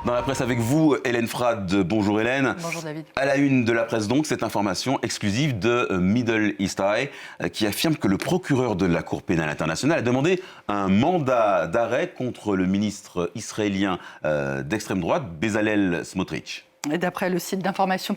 Dans la presse avec vous, Hélène Frade. Bonjour Hélène. Bonjour David. À la une de la presse donc, cette information exclusive de Middle East Eye qui affirme que le procureur de la Cour pénale internationale a demandé un mandat d'arrêt contre le ministre israélien d'extrême droite, Bezalel Smotrich. D'après le site d'information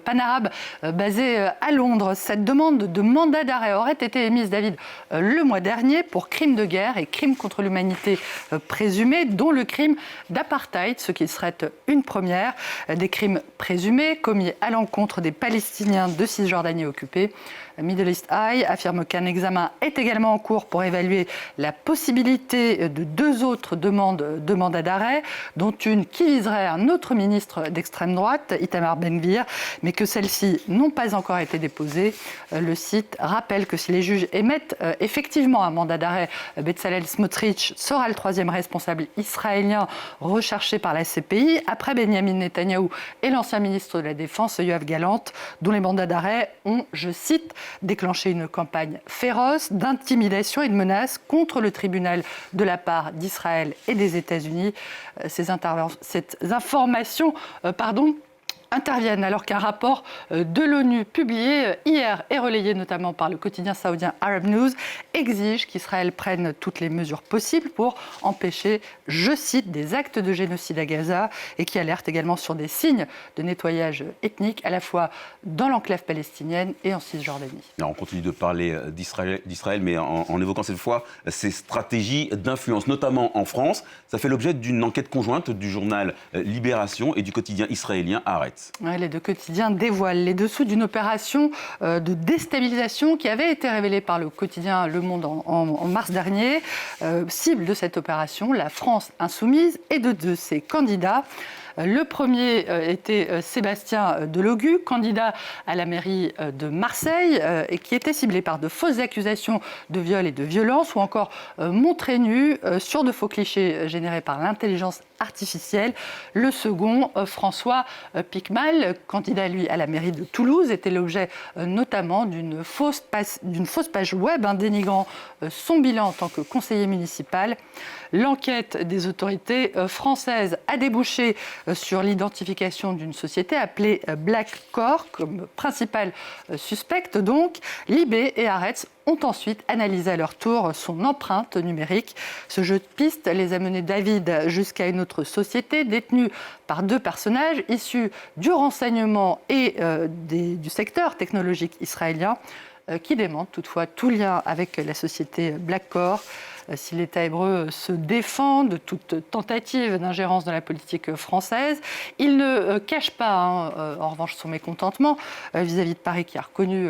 panarabe basé à Londres, cette demande de mandat d'arrêt aurait été émise, David, le mois dernier pour crimes de guerre et crimes contre l'humanité présumés, dont le crime d'apartheid, ce qui serait une première, des crimes présumés commis à l'encontre des Palestiniens de Cisjordanie occupée. Middle East Eye affirme qu'un examen est également en cours pour évaluer la possibilité de deux autres demandes de mandat d'arrêt, dont une qui viserait un autre ministre d'extrême droite, Itamar Ben-Gvir, mais que celles-ci n'ont pas encore été déposées. Le site rappelle que si les juges émettent effectivement un mandat d'arrêt, Bezalel Smotrich sera le troisième responsable israélien recherché par la CPI, après Benjamin Netanyahou et l'ancien ministre de la Défense, Yoav Gallant, dont les mandats d'arrêt ont, je cite, déclenché une campagne féroce d'intimidation et de menaces contre le tribunal de la part d'Israël et des États-Unis. Ces informations interviennent alors qu'un rapport de l'ONU publié hier et relayé notamment par le quotidien saoudien Arab News exige qu'Israël prenne toutes les mesures possibles pour empêcher, je cite, des actes de génocide à Gaza, et qui alerte également sur des signes de nettoyage ethnique à la fois dans l'enclave palestinienne et en Cisjordanie. Alors on continue de parler d'Israël, mais en évoquant cette fois ses stratégies d'influence, notamment en France. Ça fait l'objet d'une enquête conjointe du journal Libération et du quotidien israélien Haaretz. Ouais, les deux quotidiens dévoilent les dessous d'une opération de déstabilisation qui avait été révélée par le quotidien Le Monde en mars dernier. Cible de cette opération, la France insoumise et de ses candidats. Le premier était Sébastien Delogu, candidat à la mairie de Marseille, et qui était ciblé par de fausses accusations de viol et de violence, ou encore montré nu sur de faux clichés générés par l'intelligence artificielle. Le second, François Picmal, candidat lui à la mairie de Toulouse, était l'objet notamment d'une fausse page web dénigrant son bilan en tant que conseiller municipal. L'enquête des autorités françaises a débouché sur l'identification d'une société appelée Blackcore comme principale suspecte. Donc, Libé et Haaretz ont ensuite analysé à leur tour son empreinte numérique. Ce jeu de piste les a menés, David, jusqu'à une autre société détenue par deux personnages issus du renseignement et du secteur technologique israélien, qui démentent toutefois tout lien avec la société Blackcore. Si l'État hébreu se défend de toute tentative d'ingérence dans la politique française, il ne cache pas, en revanche, son mécontentement vis-à-vis de Paris, qui a reconnu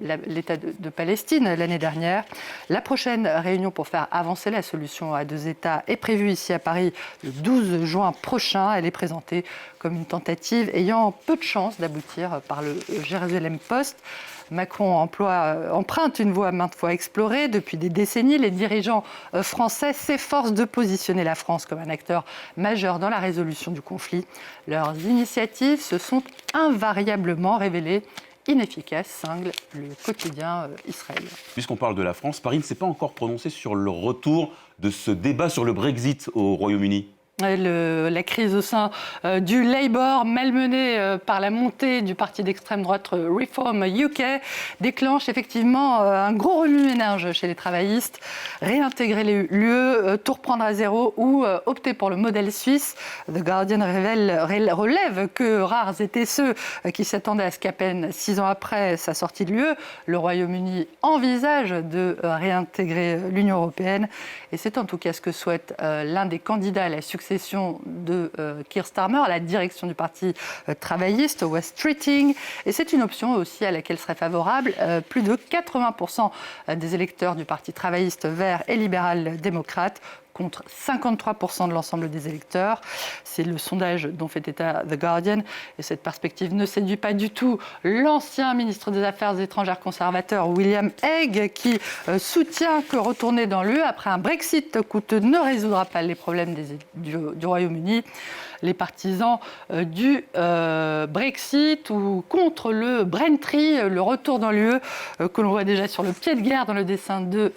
l'État de Palestine l'année dernière. La prochaine réunion pour faire avancer la solution à deux États est prévue ici à Paris le 12 juin prochain. Elle est présentée comme une tentative ayant peu de chances d'aboutir par le Jérusalem Post. Macron emprunte une voie maintes fois explorée. Depuis des décennies, les dirigeants français s'efforcent de positionner la France comme un acteur majeur dans la résolution du conflit. Leurs initiatives se sont invariablement révélées inefficaces, cingle le quotidien israélien. Puisqu'on parle de la France, Paris ne s'est pas encore prononcé sur le retour de ce débat sur le Brexit au Royaume-Uni. La crise au sein du Labour, malmenée par la montée du parti d'extrême droite Reform UK, déclenche effectivement un gros remue-ménage chez les travaillistes. Réintégrer l'UE, tout reprendre à zéro ou opter pour le modèle suisse. The Guardian relève que rares étaient ceux qui s'attendaient à ce qu'à peine 6 ans après sa sortie de l'UE, le Royaume-Uni envisage de réintégrer l'Union européenne. Et c'est en tout cas ce que souhaite l'un des candidats à la succession de Keir Starmer à la direction du parti travailliste, West Streeting. Et c'est une option aussi à laquelle seraient favorables plus de 80% des électeurs du parti travailliste vert et libéral-démocrate, contre 53% de l'ensemble des électeurs. C'est le sondage dont fait état The Guardian. Et cette perspective ne séduit pas du tout l'ancien ministre des Affaires étrangères conservateur William Hague, qui soutient que retourner dans l'UE après un Brexit coûteux ne résoudra pas les problèmes du Royaume-Uni. Les partisans du Brexit ou contre le Braintree, le retour dans l'UE, que l'on voit déjà sur le pied de guerre dans le dessin de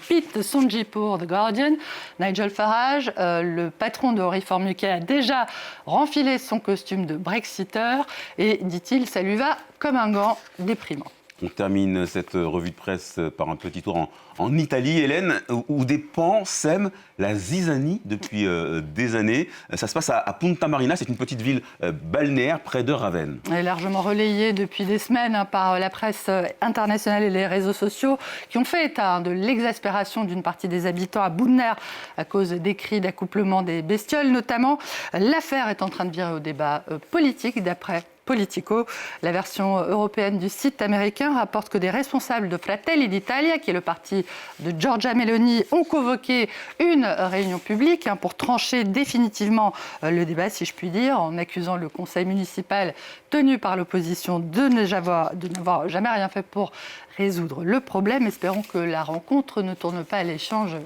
Pete Sonji pour The Guardian, Nigel Farage, le patron de Reform UK, a déjà renfilé son costume de Brexiteur et, dit-il, ça lui va comme un gant déprimant. On termine cette revue de presse par un petit tour en Italie, Hélène, où des pans sèment la zizanie depuis des années. Ça se passe à Punta Marina, c'est une petite ville balnéaire près de Ravenne. Elle est largement relayée depuis des semaines par la presse internationale et les réseaux sociaux qui ont fait état de l'exaspération d'une partie des habitants à bout de nerfs à cause des cris d'accouplement des bestioles notamment. L'affaire est en train de virer au débat politique d'après Politico. La version européenne du site américain rapporte que des responsables de Fratelli d'Italia, qui est le parti de Giorgia Meloni, ont convoqué une réunion publique pour trancher définitivement le débat, si je puis dire, en accusant le conseil municipal tenu par l'opposition de n'avoir jamais rien fait pour résoudre le problème. Espérons que la rencontre ne tourne pas à l'échange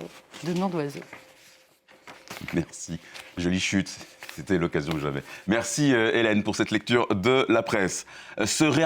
de noms d'oiseaux. Merci. Jolie chute. C'était l'occasion que j'avais. Merci Hélène pour cette lecture de la presse.